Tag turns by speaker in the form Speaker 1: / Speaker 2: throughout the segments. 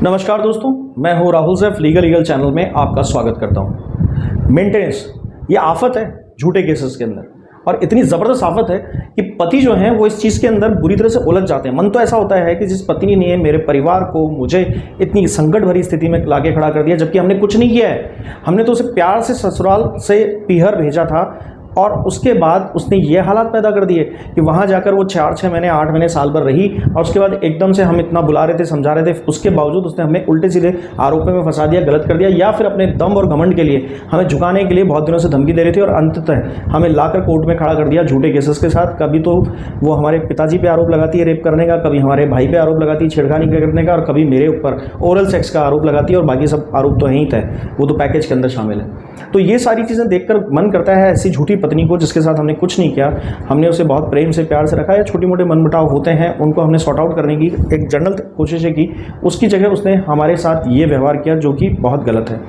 Speaker 1: नमस्कार दोस्तों, मैं हूं राहुल सैफ। लीगल चैनल में आपका स्वागत करता हूं। मेंटेनेंस ये आफत है झूठे केसेस के अंदर, और इतनी ज़बरदस्त आफत है कि पति जो हैं वो इस चीज़ के अंदर बुरी तरह से उलझ जाते हैं। मन तो ऐसा होता है कि जिस पत्नी ने मेरे परिवार को, मुझे इतनी संकट भरी स्थिति में लाके खड़ा कर दिया, जबकि हमने कुछ नहीं किया है। हमने तो उसे प्यार से ससुराल से पीहर भेजा था, और उसके बाद उसने ये हालात पैदा कर दिए कि वहाँ जाकर वो 4-6 महीने 8 महीने साल भर रही, और उसके बाद एकदम से हम इतना बुला रहे थे, समझा रहे थे, उसके बावजूद उसने हमें उल्टे सीधे आरोपों में फंसा दिया, गलत कर दिया, या फिर अपने दम और घमंड के लिए हमें झुकाने के लिए बहुत दिनों से धमकी दे रही थी, और अंततः हमें लाकर कोर्ट में खड़ा कर दिया झूठे केसेस के साथ। कभी तो वो हमारे पिताजी पे आरोप लगाती है रेप करने का, कभी हमारे भाई पे आरोप लगाती है छेड़खानी करने का, और कभी मेरे ऊपर ओरल सेक्स का आरोप लगाती है, और बाकी सब आरोप तो यहीं थे, वो तो पैकेज के अंदर शामिल है। तो ये सारी चीज़ें देखकर मन करता है ऐसी झूठी पत्नी को, जिसके साथ हमने कुछ नहीं किया, हमने उसे बहुत प्रेम से प्यार से रखा है, छोटे मोटे मनमुटाव होते हैं उनको हमने सॉर्ट आउट करने की एक जनरल कोशिशें की, उसकी जगह उसने हमारे साथ ये व्यवहार किया जो कि बहुत गलत है।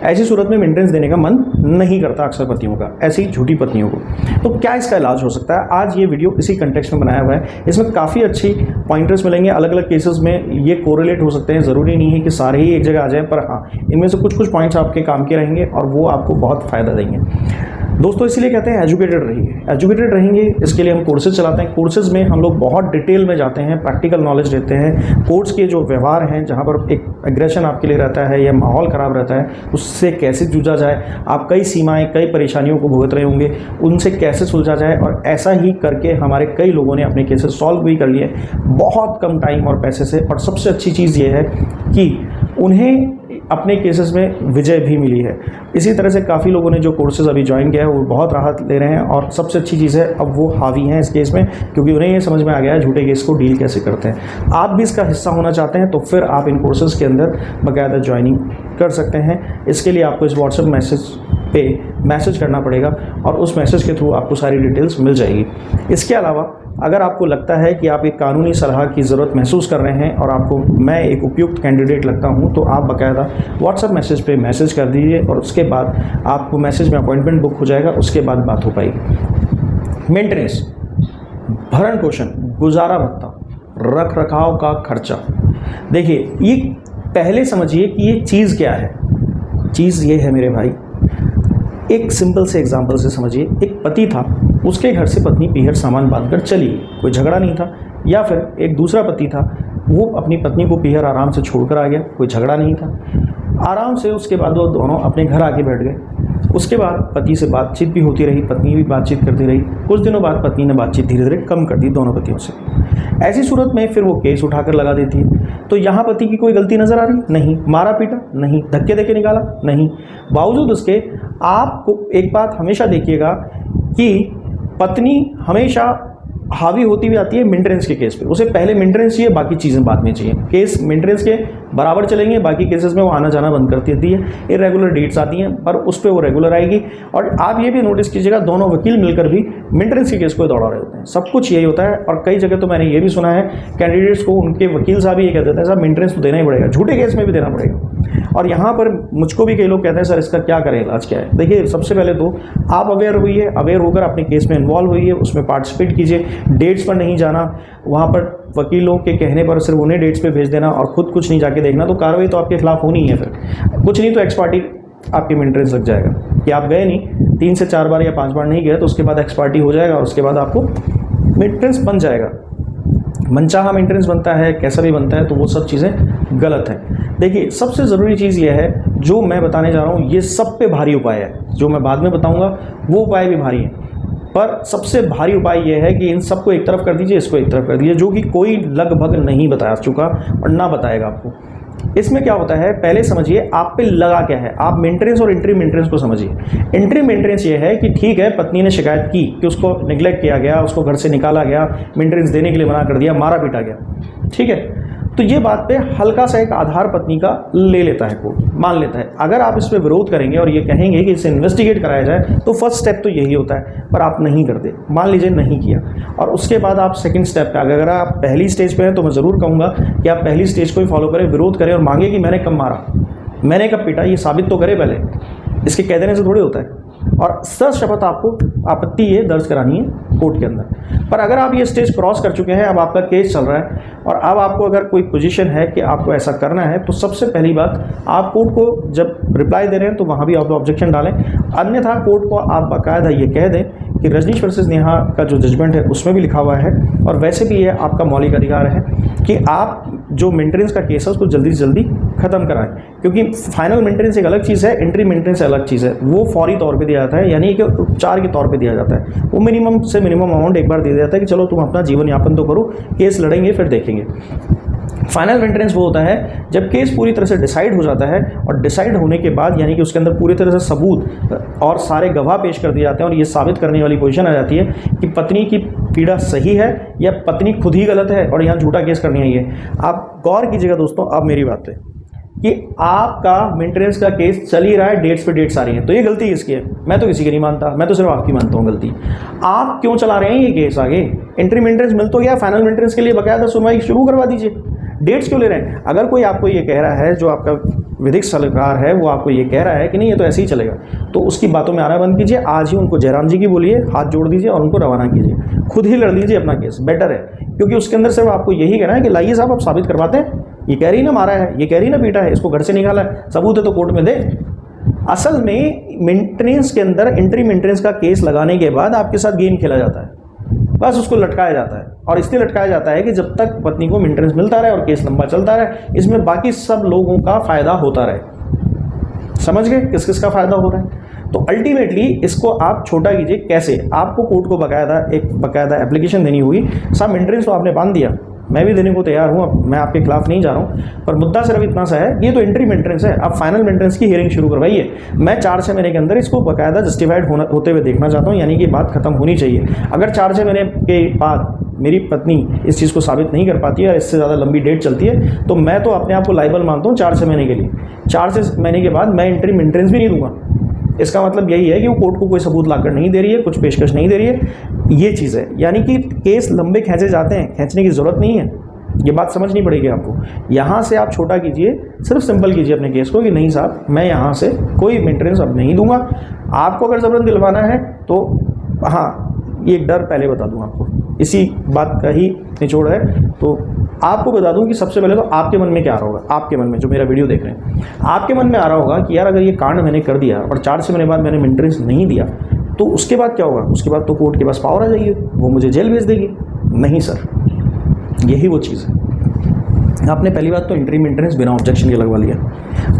Speaker 1: ऐसी सूरत में मेंटेनेंस देने का मन नहीं करता अक्सर पतियों का, ऐसी झूठी पत्नियों को। तो क्या इसका इलाज हो सकता है? आज ये वीडियो इसी कंटेक्स्ट में बनाया हुआ है। इसमें काफ़ी अच्छी पॉइंटर्स मिलेंगे, अलग अलग केसेस में ये कोरिलेट हो सकते हैं, ज़रूरी नहीं है कि सारे ही एक जगह आ जाएं, पर हाँ, इनमें से कुछ पॉइंट्स आपके काम के रहेंगे और वो आपको बहुत फ़ायदा देंगे। दोस्तों, इसीलिए कहते हैं एजुकेटेड रहिए। एजुकेटेड रहेंगे, इसके लिए हम कोर्सेज चलाते हैं। कोर्सेज में हम लोग बहुत डिटेल में जाते हैं, प्रैक्टिकल नॉलेज देते हैं। कोर्ट्स के जो व्यवहार हैं, जहाँ पर एक एग्रेशन आपके लिए रहता है या माहौल ख़राब रहता है, उससे कैसे जूझा जाए, आप कई सीमाएं, कई परेशानियों को भुगत रहे होंगे, उनसे कैसे सुलझा जाए, और ऐसा ही करके हमारे कई लोगों ने अपने केसेस सॉल्व भी कर लिए बहुत कम टाइम और पैसे से। और सबसे अच्छी चीज़ ये है कि उन्हें अपने केसेस में विजय भी मिली है। इसी तरह से काफ़ी लोगों ने जो कोर्सेज अभी ज्वाइन किया है वो बहुत राहत ले रहे हैं, और सबसे अच्छी चीज़ है अब वो हावी हैं इस केस में, क्योंकि उन्हें ये समझ में आ गया है झूठे केस को डील कैसे करते हैं। आप भी इसका हिस्सा होना चाहते हैं तो फिर आप इन कोर्सेज के अंदर बाकायदा ज्वाइनिंग कर सकते हैं। इसके लिए आपको इस व्हाट्सएप मैसेज पे मैसेज करना पड़ेगा, और उस मैसेज के थ्रू आपको सारी डिटेल्स मिल जाएगी। इसके अलावा अगर आपको लगता है कि आप एक कानूनी सलाह की ज़रूरत महसूस कर रहे हैं और आपको मैं एक उपयुक्त कैंडिडेट लगता हूं, तो आप बाकायदा व्हाट्सएप मैसेज पे मैसेज कर दीजिए, और उसके बाद आपको मैसेज में अपॉइंटमेंट बुक हो जाएगा, उसके बाद बात हो पाएगी। मेंटेनेंस, भरण पोषण, गुजारा भत्ता, रख रखाव का खर्चा। देखिए, ये पहले समझिए कि ये चीज़ क्या है। चीज़ ये है मेरे भाई, एक सिंपल से एग्जांपल से समझिए। एक पति था, उसके घर से पत्नी पीहर सामान बांधकर चली गई, कोई झगड़ा नहीं था। या फिर एक दूसरा पति था, वो अपनी पत्नी को पीहर आराम से छोड़कर आ गया, कोई झगड़ा नहीं था, आराम से। उसके बाद वो दोनों अपने घर आके बैठ गए। उसके बाद पति से बातचीत भी होती रही, पत्नी भी बातचीत करती रही। कुछ दिनों बाद पत्नी ने बातचीत धीरे धीरे कम कर दी दोनों पतियों से। ऐसी सूरत में फिर वो केस उठाकर लगा देती है। तो यहाँ पति की कोई गलती नज़र आ रही? नहीं। मारा पीटा? नहीं। धक्के देके निकाला? नहीं। बावजूद उसके आपको एक बात हमेशा देखिएगा कि पत्नी हमेशा हावी होती भी आती है मेंटेनेंस के केस पे। उसे पहले मेंटेनेंस चाहिए, बाकी चीज़ें बाद में चाहिए। केस मेंटेनेंस के बराबर चलेंगे, बाकी केसेस में वो आना जाना बंद कर देती है। इरेगुलर डेट्स आती हैं, पर उस पर वो रेगुलर आएगी। और आप ये भी नोटिस कीजिएगा, दोनों वकील मिलकर भी मेंटेनेंस के केस को दौड़ा रहे होते हैं। सब कुछ यही होता है। और कई जगह तो मैंने ये भी सुना है, कैंडिडेट्स को उनके वकील साहब ही ये कहते हैं, साहब मेंटेनेंस तो देना ही पड़ेगा, झूठे केस में भी देना पड़ेगा। और यहाँ पर मुझको भी कई लोग कहते हैं, सर इसका क्या करें, इलाज क्या है? देखिए, सबसे पहले तो आप अवेयर होइए, अवेयर होकर अपने केस में इन्वॉल्व होइए, उसमें पार्टिसिपेट कीजिए। डेट्स पर नहीं जाना, वहाँ पर वकीलों के कहने पर सिर्फ उन्हें डेट्स पे भेज देना और खुद कुछ नहीं जाके देखना, तो कार्रवाई तो आपके खिलाफ होनी है। फिर कुछ नहीं तो एक्स पार्टी आपके मेंटेनेंस लग जाएगा कि आप गए नहीं, 3 से 4 बार या 5 बार नहीं गए, तो उसके बाद एक्स पार्टी हो जाएगा, और उसके बाद आपको मेंटेनेंस बन जाएगा। मनचाहा मेंटेनेंस बनता है, कैसा भी बनता है, तो वो सब चीज़ें गलत हैं। देखिए, सबसे ज़रूरी चीज़ ये है, जो मैं बताने जा रहा हूँ ये सब पे भारी उपाय है। जो मैं बाद में बताऊँगा वो उपाय भी भारी हैं, पर सबसे भारी उपाय यह है कि इन सबको एक तरफ कर दीजिए, इसको एक तरफ कर दीजिए, जो कि कोई लगभग नहीं बता चुका और ना बताएगा आपको। इसमें क्या होता है, पहले समझिए आप पे लगा क्या है। आप मेंटेनेंस और इंट्री मेंटेनेंस को समझिए। इंट्री मेंटेनेंस ये है कि ठीक है, पत्नी ने शिकायत की कि उसको निगलेक्ट किया गया, उसको घर से निकाला गया, मेंटेनेंस देने के लिए मना कर दिया, मारा पीटा गया, ठीक है। तो ये बात पे हल्का सा एक आधार पत्नी का ले लेता है, कोर्ट मान लेता है। अगर आप इस पर विरोध करेंगे और ये कहेंगे कि इसे इन्वेस्टिगेट कराया जाए, तो फर्स्ट स्टेप तो यही होता है, पर आप नहीं करते। मान लीजिए नहीं किया, और उसके बाद आप सेकंड स्टेप पे अगर आप पहली स्टेज पे हैं, तो मैं ज़रूर कहूँगा कि आप पहली स्टेज को ही फॉलो करें, विरोध करें और मांगे कि मैंने कब मारा, मैंने कब पीटा, ये साबित तो करें पहले। इसके कह देने से थोड़ी होता है। और सशपथ आपको आपत्ति ये दर्ज करानी है कोर्ट के अंदर। पर अगर आप ये स्टेज क्रॉस कर चुके हैं, अब आपका केस चल रहा है और अब आपको अगर कोई पोजीशन है कि आपको ऐसा करना है, तो सबसे पहली बात आप कोर्ट को जब रिप्लाई दे रहे हैं तो वहाँ भी आप ऑब्जेक्शन डालें। अन्यथा कोर्ट को आप बाकायदा ये कह दें कि रजनीश वर्सेस नेहा का जो जजमेंट है उसमें भी लिखा हुआ है और वैसे भी ये आपका मौलिक अधिकार है कि आप जो मेंटेनेंस का केस है उसको जल्दी से जल्दी ख़त्म कराएं, क्योंकि फाइनल मेंटेनेंस एक अलग चीज़ है, एंट्री मेंटेनेंस अलग चीज़ है। वो फौरी तौर पे दिया जाता है, यानी कि उपचार के तौर पे दिया जाता है। वो मिनिमम से मिनिमम अमाउंट एक बार दे दिया जाता है कि चलो तुम अपना जीवन यापन तो करो, केस लड़ेंगे फिर देखेंगे। फाइनल मेंटेनेंस वो होता है जब केस पूरी तरह से डिसाइड हो जाता है और डिसाइड होने के बाद यानी कि उसके अंदर पूरी तरह से सबूत और सारे गवाह पेश कर दिए जाते हैं और ये साबित करने वाली पोजीशन आ जाती है कि पत्नी की पीड़ा सही है या पत्नी खुद ही गलत है और यहाँ झूठा केस करनी आई है। आप गौर कीजिएगा दोस्तों, अब मेरी बात है कि आपका मेंटेनेंस का केस चल ही रहा है, डेट्स पे डेट्स आ रही हैं, तो ये गलती किसकी है? मैं तो किसी की नहीं मानता, मैं तो सिर्फ आपकी मानता हूँ गलती। आप क्यों चला रहे हैं ये केस आगे? एंट्री मेंटेनेंस मिल तो गया, फाइनल मेंटेनेंस के लिए बकायदा सुनवाई शुरू करवा दीजिए। डेट्स क्यों ले रहे हैं? अगर कोई आपको ये कह रहा है, जो आपका विधिक सलाहकार है वो आपको ये कह रहा है कि नहीं ये तो ऐसे ही चलेगा, तो उसकी बातों में आना बंद कीजिए। आज ही उनको जयराम जी की बोलिए, हाथ जोड़ दीजिए और उनको रवाना कीजिए, खुद ही लड़ लीजिए अपना केस, बेटर है। क्योंकि उसके अंदर सिर्फ आपको यही कहना है कि लाइए साहब आप साबित करवाते हैं, ये कह रही ना मारा है, ये कह रही ना पीटा है, इसको घर से निकाला है, सबूत है तो कोर्ट में दे। असल में मेंटेनेंस के अंदर एंट्री मेंटेनेंस का केस लगाने के बाद आपके साथ गेम खेला जाता है, बस उसको लटकाया जाता है। और इसलिए लटकाया जाता है कि जब तक पत्नी को मेंटेनेंस मिलता रहे और केस लंबा चलता रहे, इसमें बाकी सब लोगों का फायदा होता रहे। समझ गए किस किस का फायदा हो रहा है? तो अल्टीमेटली इसको आप छोटा कीजिए। कैसे? आपको कोर्ट को बकायदा एप्लीकेशन देनी होगी। साहब मेंटेनेंस तो आपने बांध दिया, मैं भी देने को तैयार हूँ, मैं आपके खिलाफ नहीं जा रहा हूँ, पर मुद्दा सिर्फ इतना सा है, ये तो एंट्री मेंटेनेंस है, आप फाइनल मेंटेनेंस की हियरिंग शुरू करवाइए। मैं 4-6 महीने के अंदर इसको बाकायदा जस्टिफाइड होते हुए देखना चाहता हूँ, यानी कि बात खत्म होनी चाहिए। अगर 4-6 महीने के बाद मेरी पत्नी इस चीज़ को साबित नहीं कर पाती है और इससे ज़्यादा लंबी डेट चलती है, तो मैं तो अपने आप को लाइबल मानता हूँ 4-6 महीने के लिए। 4-6 महीने के बाद मैं एंट्री मेंटेनेंस भी नहीं दूंगा। इसका मतलब यही है कि वो कोर्ट को कोई सबूत लाकर नहीं दे रही है, कुछ पेशकश नहीं दे रही है, ये चीज़ है। यानी कि केस लंबे खींचे जाते हैं, खींचने की ज़रूरत नहीं है, ये बात समझनी पड़ेगी आपको। यहाँ से आप छोटा कीजिए, सिर्फ सिंपल कीजिए अपने केस को कि नहीं साहब मैं यहाँ से कोई मेंटेनेंस अब नहीं दूंगा। आपको अगर ज़बरन दिलवाना है तो हाँ, ये एक डर पहले बता दूँ आपको, इसी बात का ही निचोड़ है। तो आपको बता दूं कि सबसे पहले तो आपके मन में क्या आ रहा होगा, आपके मन में जो मेरा वीडियो देख रहे हैं, आपके मन में आ रहा होगा कि यार अगर ये कांड मैंने कर दिया और 4-6 महीने बाद मैंने मेंटेनेंस नहीं दिया तो उसके बाद क्या होगा? उसके बाद तो कोर्ट के पास पावर आ जाएगी, वो मुझे जेल भेज देगी। नहीं सर, यही वो चीज़ है। आपने पहली बात तो एंट्री मेंटेनेंस बिना ऑब्जेक्शन के लगवा लिया।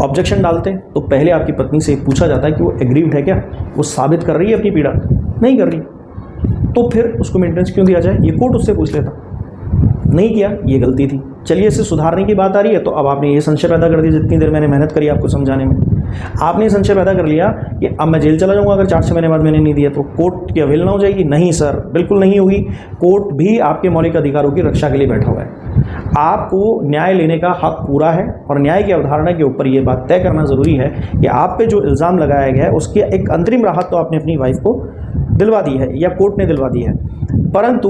Speaker 1: ऑब्जेक्शन डालते हैं तो पहले आपकी पत्नी से पूछा जाता है कि वो एग्रीव्ड है क्या, वो साबित कर रही है अपनी पीड़ा, नहीं कर रही, तो फिर उसको मेंटेनेंस क्यों दिया जाए? ये कोर्ट उससे पूछ लेता। नहीं किया, ये गलती थी, चलिए इसे सुधारने की बात आ रही है, तो अब आपने ये संशय पैदा कर दिया। जितनी देर मैंने मेहनत करी आपको समझाने में, आपने संशय पैदा कर लिया कि अब मैं जेल चला जाऊंगा अगर 4-6 महीने बाद मैंने नहीं दिया, तो कोर्ट की अवहेलना हो जाएगी। नहीं सर, बिल्कुल नहीं होगी। कोर्ट भी आपके मौलिक अधिकारों की रक्षा के लिए बैठा हुआ है। आपको न्याय लेने का हक पूरा है और न्याय की अवधारणा के ऊपर ये बात तय करना ज़रूरी है कि आप पे जो इल्ज़ाम लगाया गया है उसकी एक अंतरिम राहत तो आपने अपनी वाइफ को दिलवा दी है या कोर्ट ने दिलवा दी है, परंतु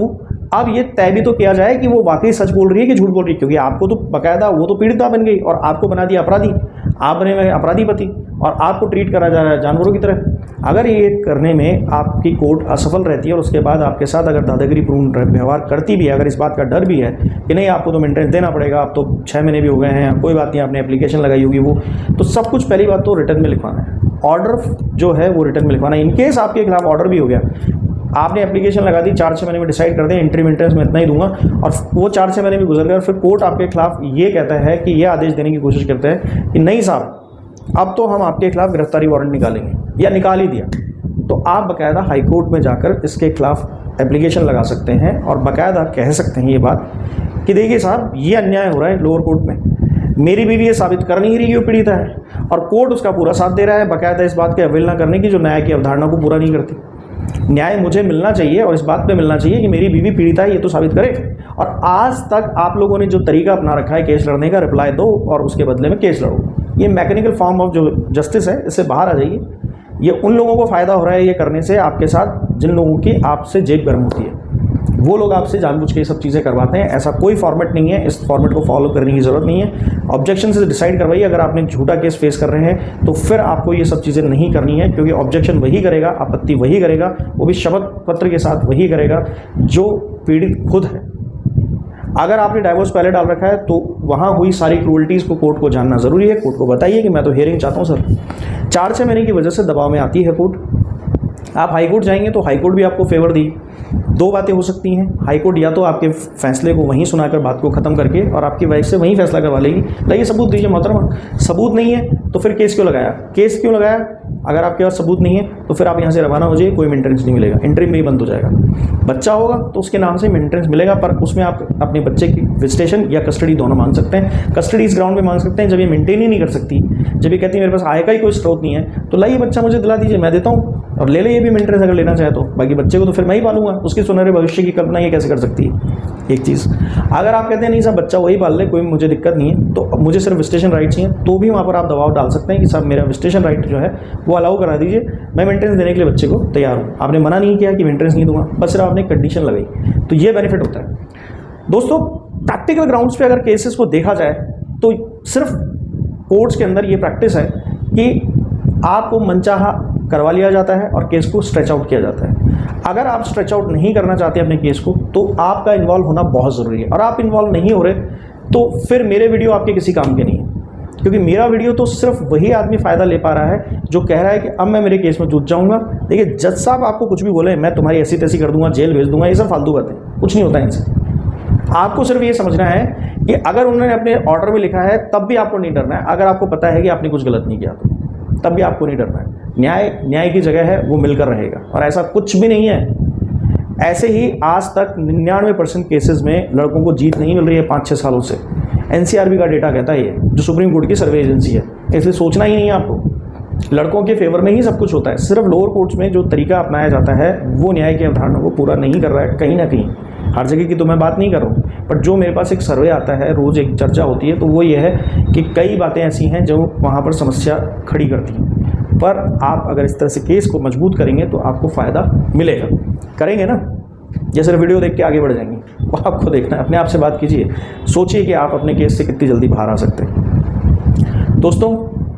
Speaker 1: अब ये तय भी तो किया जाए कि वो वाकई सच बोल रही है कि झूठ बोल रही है, क्योंकि आपको तो बकायदा वो तो पीड़िता बन गई और आपको बना दिया अपराधी। आप बने हुए अपराधी पति और आपको ट्रीट करा जा रहा है जानवरों की तरह। अगर ये करने में आपकी कोर्ट असफल रहती है और उसके बाद आपके साथ अगर दादागिरीपूर्ण व्यवहार करती भी है, अगर इस बात का डर भी है कि नहीं आपको तो मेंटेनेंस देना पड़ेगा, आप तो 6 महीने भी हो गए हैं, कोई बात नहीं, आपने एप्लीकेशन लगाई होगी, वो तो सब कुछ पहली बात तो रिटर्न में लिखवाना है। ऑर्डर जो है वो रिटर्न में लिखवाना है। इनकेस आपके खिलाफ ऑर्डर भी हो गया, आपने एप्लीकेशन लगा दी, 4-6 महीने में डिसाइड कर दें एंट्री मेंटेनेंस में इतना ही दूंगा, और वो 4-6 महीने भी गुजर गए और फिर कोर्ट आपके खिलाफ ये कहता है कि ये आदेश देने की कोशिश करते हैं कि नहीं साहब अब तो हम आपके खिलाफ गिरफ्तारी वारंट निकालेंगे या निकाल ही दिया, तो आप बाकायदा हाई कोर्ट में जाकर इसके खिलाफ एप्लीकेशन लगा सकते हैं और बाकायदा कह सकते हैं ये बात कि देखिए साहब ये अन्याय हो रहा है लोअर कोर्ट में, मेरी बीवी ये साबित कर नहीं रही कि वो पीड़िता है और कोर्ट उसका पूरा साथ दे रहा है, बाकायदा इस बात की अवहेलना करने की जो न्याय की अवधारणा को पूरा नहीं करती। न्याय मुझे मिलना चाहिए और इस बात पे मिलना चाहिए कि मेरी बीवी पीड़िता है, ये तो साबित करे। और आज तक आप लोगों ने जो तरीका अपना रखा है केस लड़ने का, रिप्लाई दो और उसके बदले में केस लड़ो, ये मैकेनिकल फॉर्म ऑफ जो जस्टिस है, इससे बाहर आ जाइए। ये उन लोगों को फ़ायदा हो रहा है ये करने से आपके साथ जिन लोगों की आपसे जेब गर्म होती है, वो लोग आपसे जानबूझ के ये सब चीज़ें करवाते हैं। ऐसा कोई फॉर्मेट नहीं है, इस फॉर्मेट को फॉलो करने की ज़रूरत नहीं है। ऑब्जेक्शन से डिसाइड करवाइए। अगर आपने झूठा केस फेस कर रहे हैं तो फिर आपको ये सब चीज़ें नहीं करनी है, क्योंकि ऑब्जेक्शन वही करेगा, आपत्ति वही करेगा, वो भी शपथ पत्र के साथ वही करेगा जो पीड़ित खुद है। अगर आपने डाइवोर्स पहले डाल रखा है तो वहाँ हुई सारी क्रूअल्टीज़ को कोर्ट को जानना ज़रूरी है। कोर्ट को बताइए कि मैं तो हियरिंग चाहता हूँ सर। 4-6 महीने की वजह से दबाव में आती है कोर्ट। आप हाई कोर्ट जाएंगे तो हाई कोर्ट भी आपको फेवर दी। 2 बातें हो सकती हैं, हाई कोर्ट या तो आपके फैसले को वहीं सुनाकर बात को ख़त्म करके और आपकी वाइफ से वहीं फैसला करवा लेगी, लाइए सबूत दीजिए मोहतरमा। सबूत नहीं है तो फिर केस क्यों लगाया? केस क्यों लगाया? अगर आपके पास सबूत नहीं है तो फिर आप यहाँ से रवाना हो जाइए, कोई मेंटेनेंस नहीं मिलेगा, एंट्री में ही बंद हो जाएगा। बच्चा होगा तो उसके नाम से मेंटेनेंस मिलेगा, पर उसमें आप अपने बच्चे की विजिटेशन या कस्टडी दोनों मांग सकते हैं। कस्टडी इस ग्राउंड पे मांग सकते हैं जब ये मेंटेन ही नहीं कर सकती, जब ये कहती है मेरे पास आय का ही कोई स्रोत नहीं है, तो लाइए बच्चा मुझे दिला दीजिए, मैं देता हूँ और ले ले ये भी मेंटेनेंस अगर लेना चाहे तो। बाकी बच्चे को तो फिर मैं ही पालूंगा, उसके सुनहरे भविष्य की कल्पना ये कैसे कर सकती है? एक चीज़। अगर आप कहते हैं नहीं साहब बच्चा वही पाल ले, कोई मुझे दिक्कत नहीं है, तो मुझे सिर्फ विजिटेशन राइट चाहिए, तो भी वहाँ पर आप दबाव डाल सकते हैं कि साहब मेरा विजिटेशन राइट जो है वो अलाउ करा दीजिए, मैं मेंटेनेंस देने के लिए बच्चे को तैयार हूँ। आपने मना नहीं किया कि मेंटेनेंस नहीं दूंगा, बस सिर्फ आपने कंडीशन लगाई, तो ये बेनिफिट होता है। दोस्तों, प्रैक्टिकल ग्राउंड्स पे अगर केसेस को देखा जाए तो सिर्फ कोर्ट्स के अंदर ये प्रैक्टिस है कि आपको मनचाहा करवा लिया जाता है और केस को स्ट्रेच आउट किया जाता है। अगर आप स्ट्रेच आउट नहीं करना चाहते अपने केस को तो आपका इन्वॉल्व होना बहुत ज़रूरी है, और आप इन्वॉल्व नहीं हो रहे तो फिर मेरे वीडियो आपके किसी काम के नहीं है, क्योंकि मेरा वीडियो तो सिर्फ वही आदमी फ़ायदा ले पा रहा है जो कह रहा है कि अब मैं मेरे केस में जुट जाऊंगा। देखिए, जज साहब आपको कुछ भी बोले, मैं तुम्हारी ऐसी तैसी कर दूंगा, जेल भेज दूंगा, ये सब फालतू बातें, कुछ नहीं होता इनसे। आपको सिर्फ ये समझना है कि अगर उन्होंने अपने ऑर्डर में लिखा है तब भी आपको नहीं डरना है। अगर आपको पता है कि आपने कुछ गलत नहीं किया तो तब भी आपको नहीं डरना है। न्याय की जगह है, वो मिलकर रहेगा, और ऐसा कुछ भी नहीं है। ऐसे ही आज तक 99% केसेस में लड़कों को जीत नहीं मिल रही है 5-6 सालों से। NCRB का डेटा कहता है ये, जो सुप्रीम कोर्ट की सर्वे एजेंसी है। इसलिए सोचना ही नहीं है आपको, लड़कों के फेवर में ही सब कुछ होता है। सिर्फ लोअर कोर्ट्स में जो तरीका अपनाया जाता है वो न्याय की अवधारणा को पूरा नहीं कर रहा है कहीं ना कहीं। हर जगह की तो मैं बात नहीं कर रहा हूँ, बट जो मेरे पास एक सर्वे आता है, रोज़ एक चर्चा होती है, तो वो ये है कि कई बातें ऐसी हैं जो वहाँ पर समस्या खड़ी करती हैं। पर आप अगर इस तरह से केस को मजबूत करेंगे तो आपको फ़ायदा मिलेगा। करेंगे ना? या सिर्फ वीडियो देख के आगे बढ़ जाएंगे? वो आपको देखना है, अपने आप से बात कीजिए, सोचिए कि आप अपने केस से कितनी जल्दी बाहर आ सकते हैं। दोस्तों,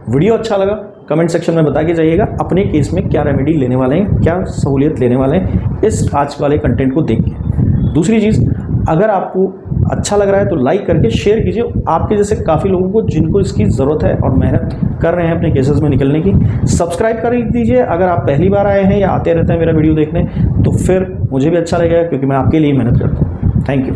Speaker 1: वीडियो अच्छा लगा कमेंट सेक्शन में बता के जाइएगा अपने केस में क्या रेमेडी लेने वाले हैं, क्या सहूलियत लेने वाले हैं इस आज वाले कंटेंट को देख के। दूसरी चीज़, अगर आपको अच्छा लग रहा है तो लाइक करके शेयर कीजिए आपके जैसे काफ़ी लोगों को जिनको इसकी ज़रूरत है और मेहनत कर रहे हैं अपने केसेस में निकलने की। सब्सक्राइब कर दीजिए अगर आप पहली बार आए हैं या आते रहते हैं मेरा वीडियो देखने, तो फिर मुझे भी अच्छा लगेगा, क्योंकि मैं आपके लिए मेहनत करता हूँ। Thank you.